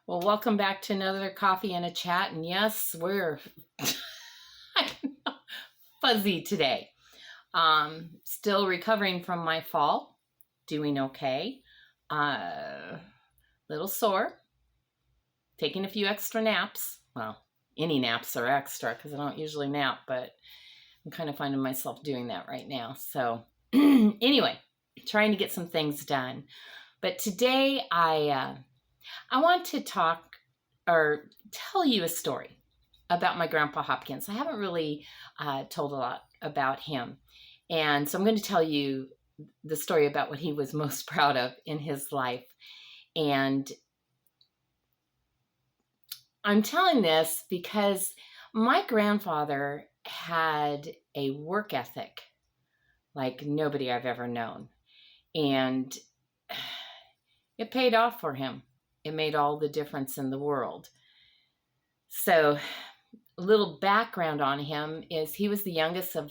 Well, welcome back to another coffee and a chat. And yes, we're fuzzy today. Still recovering from my fall, doing okay. Little sore, taking a few extra naps. Well, any naps are extra because I don't usually nap, but I'm kind of finding myself doing that right now. So, anyway, trying to get some things done. But today I want to talk or tell you a story about my grandpa Hopkins. I haven't really told a lot about him. And so I'm going to tell you the story about what he was most proud of in his life. And I'm telling this because my grandfather had a work ethic like nobody I've ever known. And it paid off for him. It made all the difference in the world. So, a little background on him is he was the youngest of,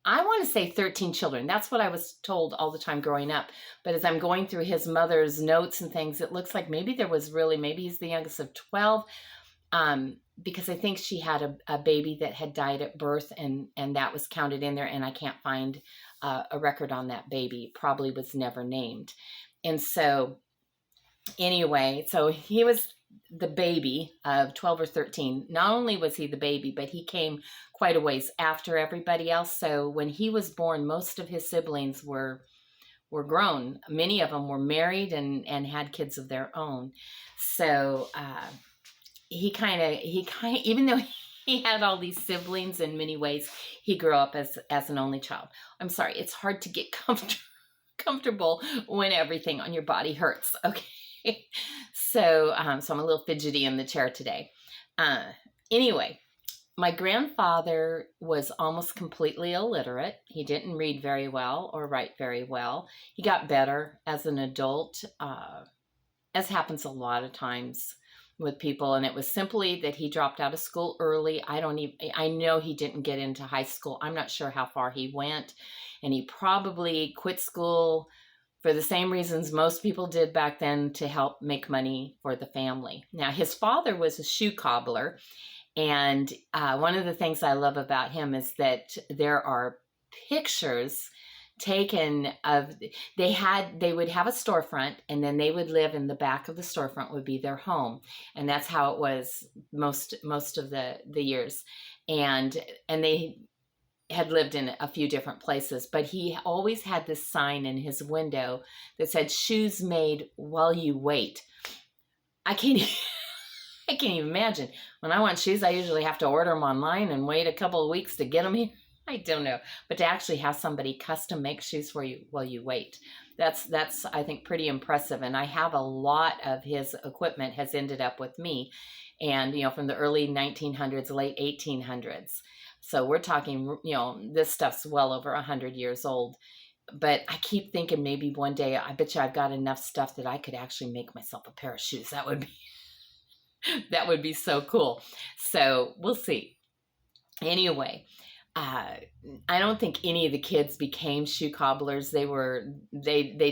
I want to say 13 children. That's what I was told all the time growing up. But as I'm going through his mother's notes and things, it looks like maybe he's the youngest of 12. Because I think she had a baby that had died at birth and that was counted in there. And I can't find a record on that baby. Probably was never named. And so anyway, so he was the baby of 12 or 13. Not only was he the baby, but he came quite a ways after everybody else. So when he was born, most of his siblings were grown. Many of them were married and had kids of their own. So he kind of, even though he had all these siblings in many ways, he grew up as an only child. I'm sorry, it's hard to get comfortable when everything on your body hurts. Okay. So I'm a little fidgety in the chair today. Anyway, my grandfather was almost completely illiterate. He didn't read very well or write very well. He got better as an adult, as happens a lot of times with people. And it was simply that he dropped out of school early. I know he didn't get into high school. I'm not sure how far he went. And he probably quit school for the same reasons most people did back then, to help make money for the family. Now, his father was a shoe cobbler. And one of the things I love about him is that there are pictures taken of, they would have a storefront, and then they would live in the back of the storefront would be their home. And that's how it was most of the years. And they had lived in a few different places, but he always had this sign in his window that said, "Shoes made while you wait." I can't even imagine. When I want shoes, I usually have to order them online and wait a couple of weeks to get them here. I don't know. But to actually have somebody custom make shoes for you while you wait, that's I think pretty impressive. And I have a lot of his equipment has ended up with me, and from the early 1900s, late 1800s. So we're talking, this stuff's well over 100 years old. But I keep thinking maybe one day, I bet you I've got enough stuff that I could actually make myself a pair of shoes. That would be so cool. So we'll see. Anyway, I don't think any of the kids became shoe cobblers. They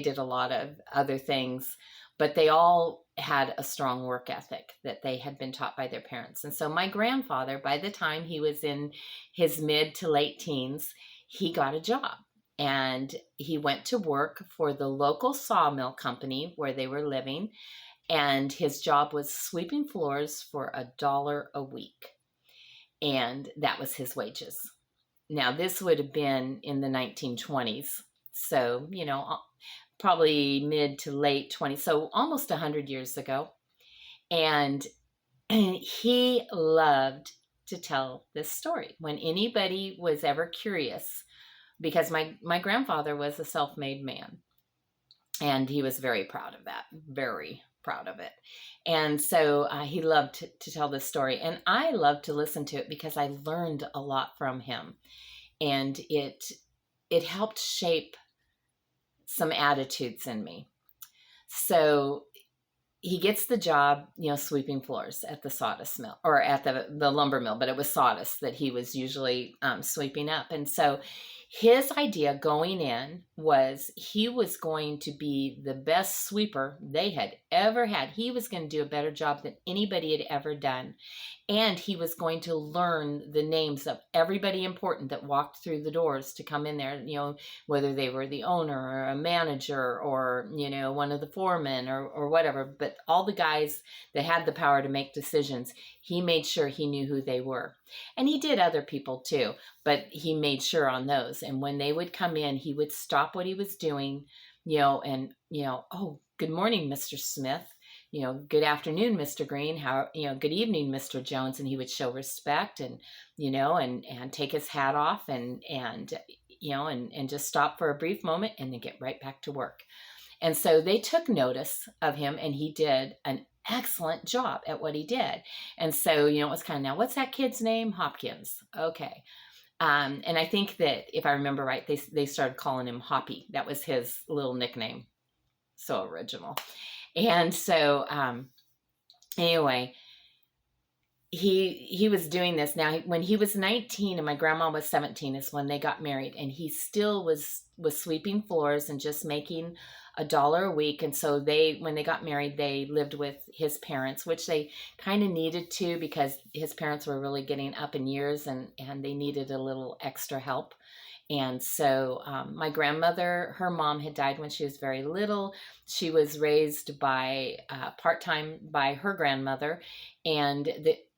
did a lot of other things, but they all had a strong work ethic that they had been taught by their parents. And so my grandfather, by the time he was in his mid to late teens, he got a job, and he went to work for the local sawmill company where they were living. And his job was sweeping floors for $1 a week. And that was his wages. Now, this would have been in the 1920s. So, probably mid to late 20s. So almost 100 years ago. And he loved to tell this story when anybody was ever curious, because my grandfather was a self-made man. And he was very proud of that, very proud of it. And so he loved to tell this story. And I loved to listen to it because I learned a lot from him. And it helped shape some attitudes in me. So he gets the job, sweeping floors at the sawdust mill, or at the lumber mill, but it was sawdust that he was usually sweeping up. And so His idea going in was he was going to be the best sweeper they had ever had. He was going to do a better job than anybody had ever done. And he was going to learn the names of everybody important that walked through the doors to come in there, whether they were the owner or a manager or, one of the foremen or whatever. But all the guys that had the power to make decisions, he made sure he knew who they were. And he did other people too, but he made sure on those. And when they would come in, he would stop what he was doing, oh, good morning, Mr. Smith. Good afternoon, Mr. Green. Good evening, Mr. Jones. And he would show respect and take his hat off and just stop for a brief moment and then get right back to work. And so they took notice of him, and he did an excellent job at what he did. And so, it was kind of, now what's that kid's name? Hopkins. Okay. And I think that if I remember right, they started calling him Hoppy. That was his little nickname. So original. And so, anyway, he was doing this. Now, when he was 19 and my grandma was 17 is when they got married, and he still was sweeping floors and just making $1 a week. And so when they got married, they lived with his parents, which they kind of needed to, because his parents were really getting up in years and they needed a little extra help. And so my grandmother, her mom had died when she was very little. She was raised by part-time by her grandmother, and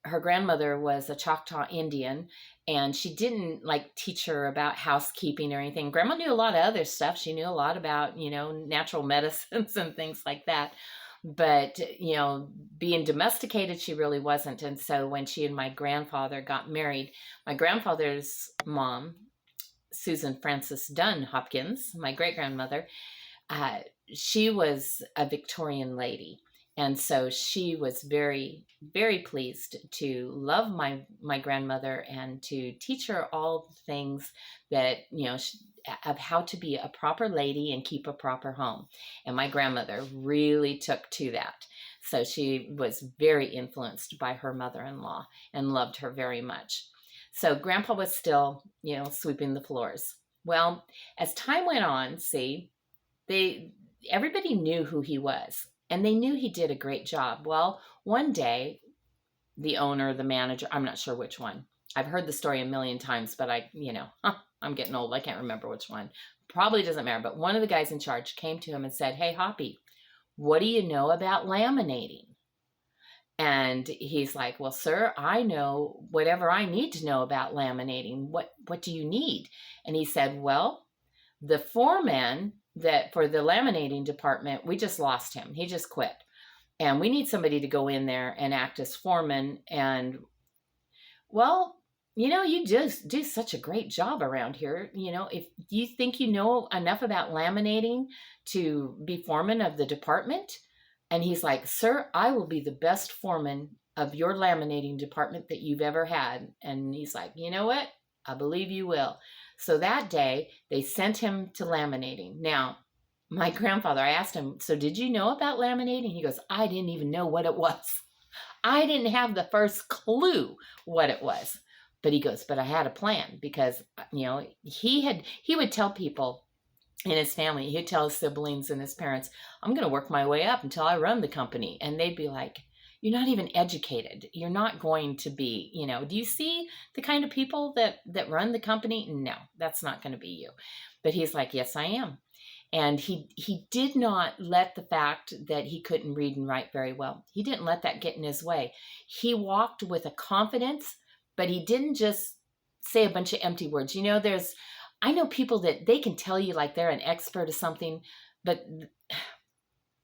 her grandmother was a Choctaw Indian, and she didn't teach her about housekeeping or anything. Grandma knew a lot of other stuff. She knew a lot about, natural medicines and things like that. But, being domesticated, she really wasn't. And so when she and my grandfather got married, my grandfather's mom, Susan Frances Dunn Hopkins, my great-grandmother, she was a Victorian lady. And so she was very, very pleased to love my grandmother and to teach her all the things that, of how to be a proper lady and keep a proper home. And my grandmother really took to that. So she was very influenced by her mother-in-law and loved her very much. So Grandpa was still, sweeping the floors. Well, as time went on, everybody knew who he was, and they knew he did a great job. Well, one day, the owner, the manager, I'm not sure which one. I've heard the story a million times, but I'm getting old. I can't remember which one. Probably doesn't matter. But one of the guys in charge came to him and said, "Hey, Hoppy, what do you know about laminating?" And he's like, "Well, sir, I know whatever I need to know about laminating. What do you need?" And he said, "Well, the foreman for the laminating department, we just lost him. He just quit. And we need somebody to go in there and act as foreman. And, well, you just do such a great job around here. If you think you know enough about laminating to be foreman of the department." And he's like, "Sir, I will be the best foreman of your laminating department that you've ever had." And he's like, "You know what? I believe you will." So that day, they sent him to laminating. Now, my grandfather, I asked him, "So did you know about laminating?" He goes, "I didn't even know what it was. I didn't have the first clue what it was." But he goes, "But I had a plan," because, he would tell people in his family, he'd tell his siblings and his parents, "I'm going to work my way up until I run the company." And they'd be like, "You're not even educated. You're not going to be, do you see the kind of people that run the company? No, that's not going to be you." But he's like, "Yes, I am." And he did not let the fact that he couldn't read and write very well, he didn't let that get in his way. He walked with a confidence, but he didn't just say a bunch of empty words. I know people that they can tell you like they're an expert of something, but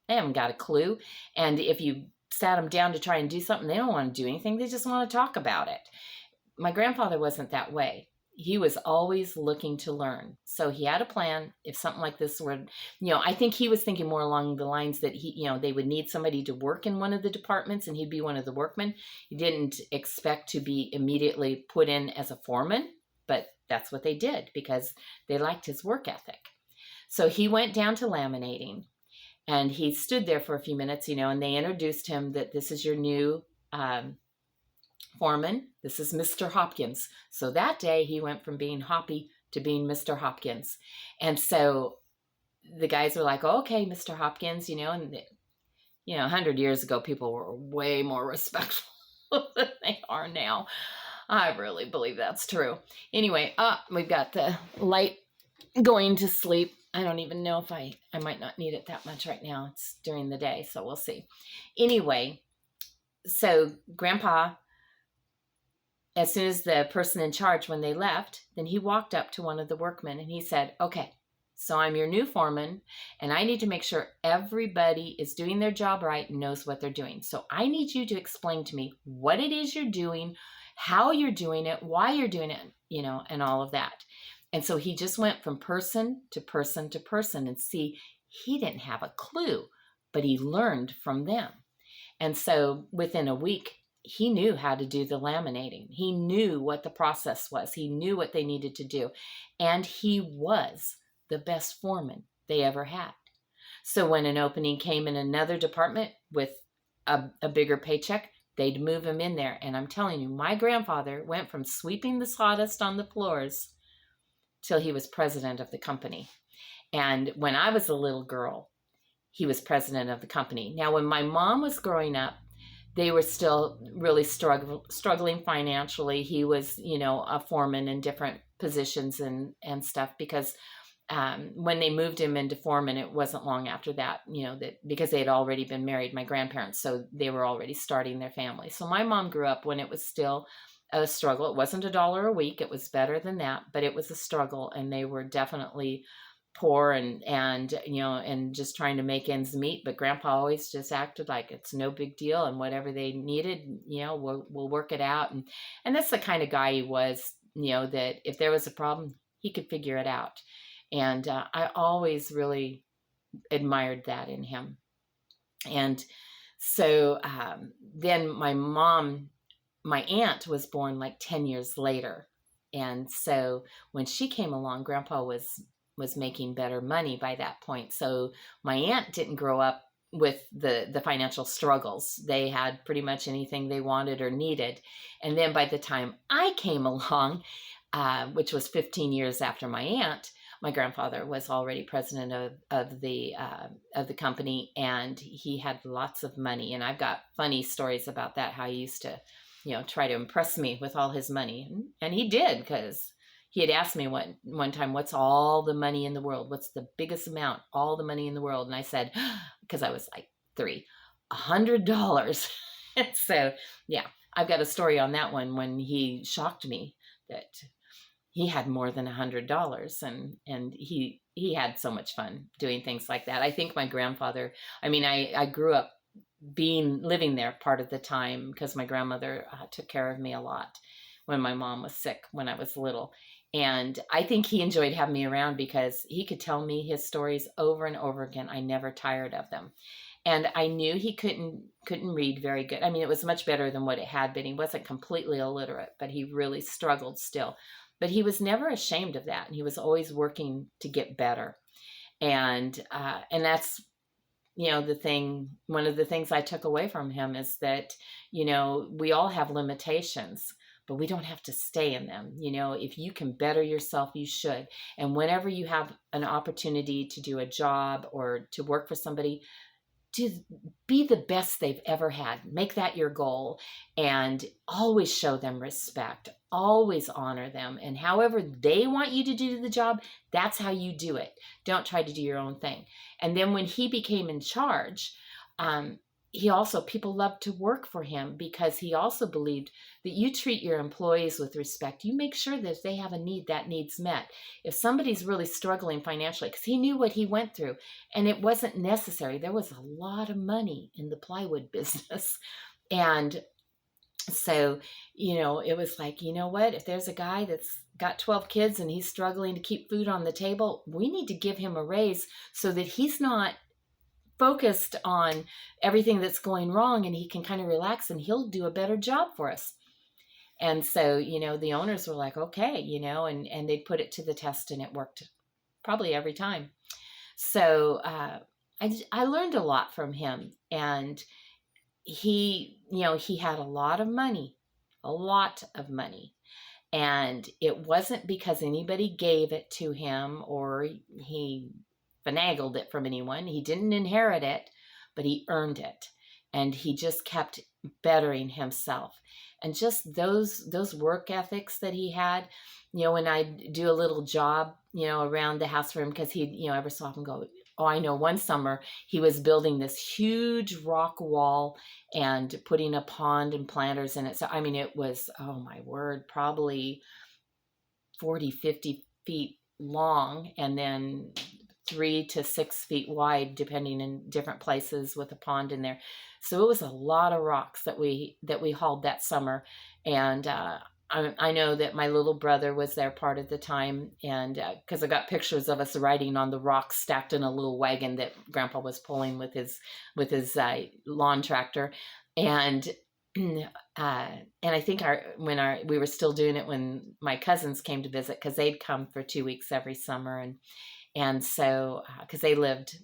they haven't got a clue. And if you sat them down to try and do something, they don't want to do anything. They just want to talk about it. My grandfather wasn't that way. He was always looking to learn. So he had a plan. If something like this were, I think he was thinking more along the lines that they would need somebody to work in one of the departments and he'd be one of the workmen. He didn't expect to be immediately put in as a foreman, but that's what they did because they liked his work ethic. So he went down to laminating and he stood there for a few minutes, and they introduced him that this is your new foreman. This is Mr. Hopkins. So that day he went from being Hoppy to being Mr. Hopkins. And so the guys were like, oh, okay, Mr. Hopkins, and 100 years ago, people were way more respectful than they are now. I really believe that's true. Anyway, we've got the light going to sleep. I don't even know if I might not need it that much right now. It's during the day, so we'll see. Anyway, so Grandpa, as soon as the person in charge, when they left, then he walked up to one of the workmen and he said, okay, so I'm your new foreman and I need to make sure everybody is doing their job right and knows what they're doing. So I need you to explain to me what it is you're doing, how you're doing it, why you're doing it, and all of that. And so he just went from person to person to person, and see, he didn't have a clue, but he learned from them. And so within a week, he knew how to do the laminating. He knew what the process was. He knew what they needed to do. And he was the best foreman they ever had. So when an opening came in another department with a bigger paycheck, they'd move him in there. And I'm telling you, my grandfather went from sweeping the sawdust on the floors till he was president of the company. And when I was a little girl, he was president of the company. Now, when my mom was growing up, they were still really struggling financially. He was, a foreman in different positions and stuff, because when they moved him into foreman, it wasn't long after that, because they had already been married, my grandparents, so they were already starting their family. So my mom grew up when it was still a struggle. It wasn't $1 a week. It was better than that, but it was a struggle, and they were definitely poor and just trying to make ends meet. But Grandpa always just acted like it's no big deal, and whatever they needed, we'll work it out. And that's the kind of guy he was, that if there was a problem, he could figure it out. And I always really admired that in him. And so then my aunt was born like 10 years later. And so when she came along, Grandpa was making better money by that point. So my aunt didn't grow up with the financial struggles. They had pretty much anything they wanted or needed. And then by the time I came along, which was 15 years after my aunt, my grandfather was already president of the company, and he had lots of money. And I've got funny stories about that, how he used to try to impress me with all his money. And he did, because he had asked me one time, what's all the money in the world? What's the biggest amount, all the money in the world? And I said, because I was like 3, $100. And so, yeah, I've got a story on that one, when he shocked me that he had more than $100, and he had so much fun doing things like that. I think my grandfather, I grew up living there part of the time, because my grandmother took care of me a lot when my mom was sick when I was little. And I think he enjoyed having me around, because he could tell me his stories over and over again. I never tired of them. And I knew he couldn't read very good. It was much better than what it had been. He wasn't completely illiterate, but he really struggled still. But he was never ashamed of that. And he was always working to get better. And that's, the thing, one of the things I took away from him is that, we all have limitations, but we don't have to stay in them. If you can better yourself, you should. And whenever you have an opportunity to do a job or to work for somebody, to be the best they've ever had. Make that your goal, and always show them respect, always honor them. And however they want you to do the job, that's how you do it. Don't try to do your own thing. And then when he became in charge, people loved to work for him, because he also believed that you treat your employees with respect. You make sure that if they have a need, that need's met. If somebody's really struggling financially, because he knew what he went through, and it wasn't necessary. There was a lot of money in the plywood business. And so, it was like, what? If there's a guy that's got 12 kids and he's struggling to keep food on the table, we need to give him a raise so that he's not focused on everything that's going wrong, and he can kind of relax, and he'll do a better job for us. And so, the owners were like, okay, and they'd put it to the test, and it worked probably every time. So I learned a lot from him, and he had a lot of money, And it wasn't because anybody gave it to him or he finagled it from anyone. He didn't inherit it, but he earned it. And he just kept bettering himself. And just those work ethics that he had, when I do a little job, around the house for him, because he'd, ever so often go, oh, I know one summer he was building this huge rock wall and putting a pond and planters in it. So, I mean, it was, oh my word, probably 40, 50 feet long, and then 3 to 6 feet wide, depending in different places with a pond in there. So it was a lot of rocks that we hauled that summer. And I know that my little brother was there part of the time, and because I got pictures of us riding on the rocks stacked in a little wagon that Grandpa was pulling with his lawn tractor. And and I think we were still doing it when my cousins came to visit, because they'd come for 2 weeks every summer, and so because they lived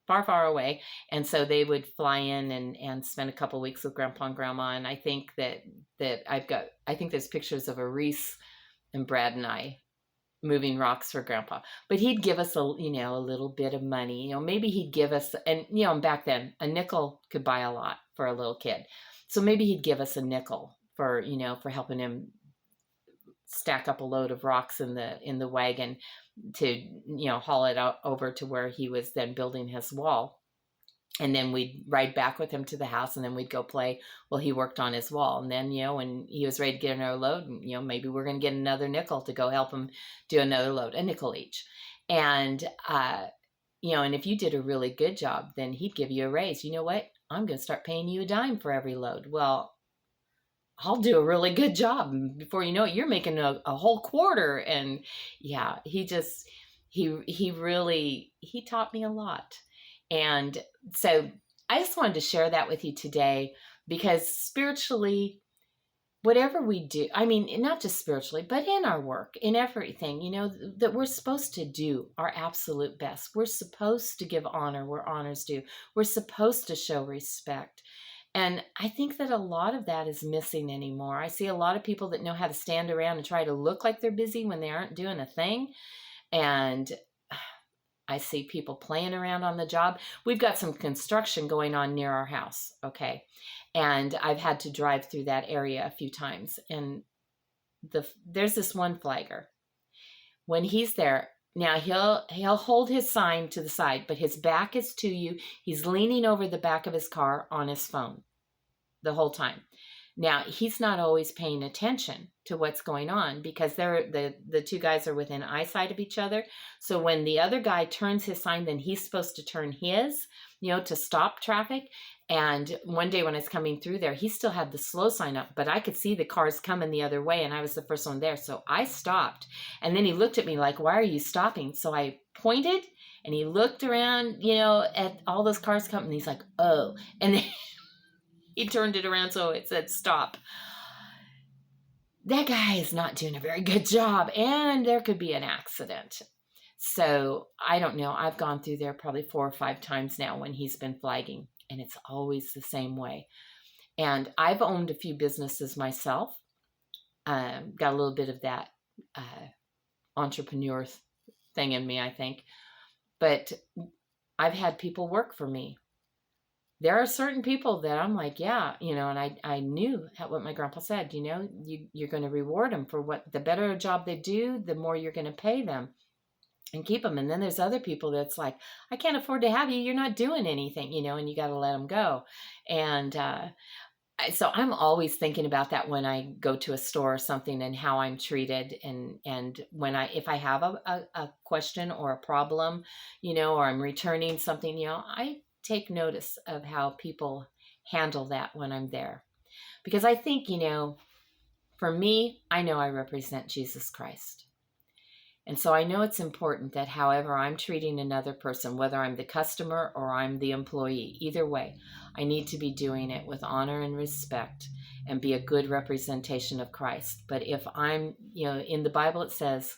far away, and so they would fly in and spend a couple weeks with Grandpa and Grandma. And I think that I think there's pictures of Reese and Brad and I moving rocks for Grandpa. But he'd give us a little bit of money. Maybe he'd give us, and back then a nickel could buy a lot for a little kid. So maybe he'd give us a nickel for helping him stack up a load of rocks in the wagon to haul it out over to where he was then building his wall. And then we'd ride back with him to the house, and then we'd go play while he worked on his wall. And then when he was ready to get another load, maybe we're going to get another nickel to go help him do another load, a nickel each. And and if you did a really good job, then he'd give you a raise. You know what, I'm going to start paying you a dime for every load. Well, I'll do a really good job. Before you know it, you're making a whole quarter. And yeah, he taught me a lot. And so I just wanted to share that with you today, because spiritually, whatever we do, I mean, not just spiritually, but in our work, in everything, that we're supposed to do our absolute best. We're supposed to give honor where honor's due. We're supposed to show respect. And I think that a lot of that is missing anymore. I see a lot of people that know how to stand around and try to look like they're busy when they aren't doing a thing. And I see people playing around on the job. We've got some construction going on near our house, okay? And I've had to drive through that area a few times. And there's this one flagger. When he's there, now he'll hold his sign to the side, but his back is to you. He's leaning over the back of his car on his phone the whole time. Now, he's not always paying attention to what's going on, because the two guys are within eyesight of each other. So when the other guy turns his sign, then he's supposed to turn his, to stop traffic. And one day when I was coming through there, he still had the slow sign up, but I could see the cars coming the other way, and I was the first one there. So I stopped, and then he looked at me like, why are you stopping? So I pointed, and he looked around, at all those cars coming, and he's like, oh. And then he turned it around so it said stop. That guy is not doing a very good job, and there could be an accident. So I don't know. I've gone through there probably 4 or 5 times now when he's been flagging, and it's always the same way. And I've owned a few businesses myself. Got a little bit of that entrepreneur thing in me, I think. But I've had people work for me. There are certain people that I'm like, yeah, and I knew what my grandpa said, you're going to reward them for the better a job they do, the more you're going to pay them and keep them. And then there's other people that's like, I can't afford to have you. You're not doing anything, and you got to let them go. And so I'm always thinking about that when I go to a store or something, and how I'm treated. And if I have a question or a problem, or I'm returning something, I take notice of how people handle that when I'm there. Because I think, for me, I know I represent Jesus Christ. And so I know it's important that however I'm treating another person, whether I'm the customer or I'm the employee, either way, I need to be doing it with honor and respect and be a good representation of Christ. But if I'm, in the Bible, it says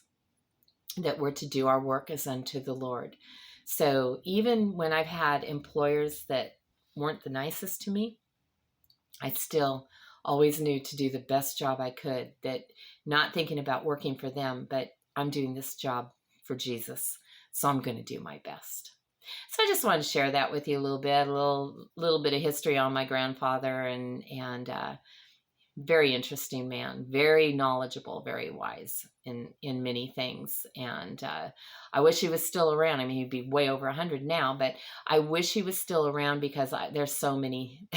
that we're to do our work as unto the Lord. So even when I've had employers that weren't the nicest to me, I still always knew to do the best job I could, that not thinking about working for them, but I'm doing this job for Jesus, so I'm going to do my best. So I just wanted to share that with you a little bit, a little bit of history on my grandfather, and very interesting man, very knowledgeable, very wise in many things. And I wish he was still around. I mean, he'd be way over 100 now, but I wish he was still around, because there's so many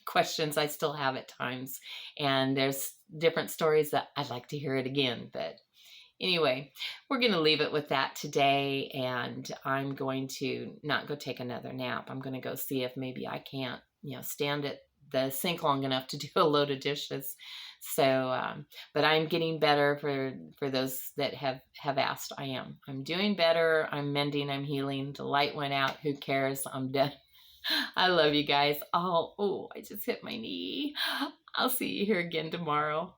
questions I still have at times, and there's different stories that I'd like to hear it again. But anyway, we're going to leave it with that today, and I'm going to not go take another nap. I'm going to go see if maybe I can't, stand at the sink long enough to do a load of dishes. So, but I'm getting better. For those that have asked, I'm doing better. I'm mending. I'm healing. The light went out. Who cares? I'm done. I love you guys. Oh, I just hit my knee. I'll see you here again tomorrow.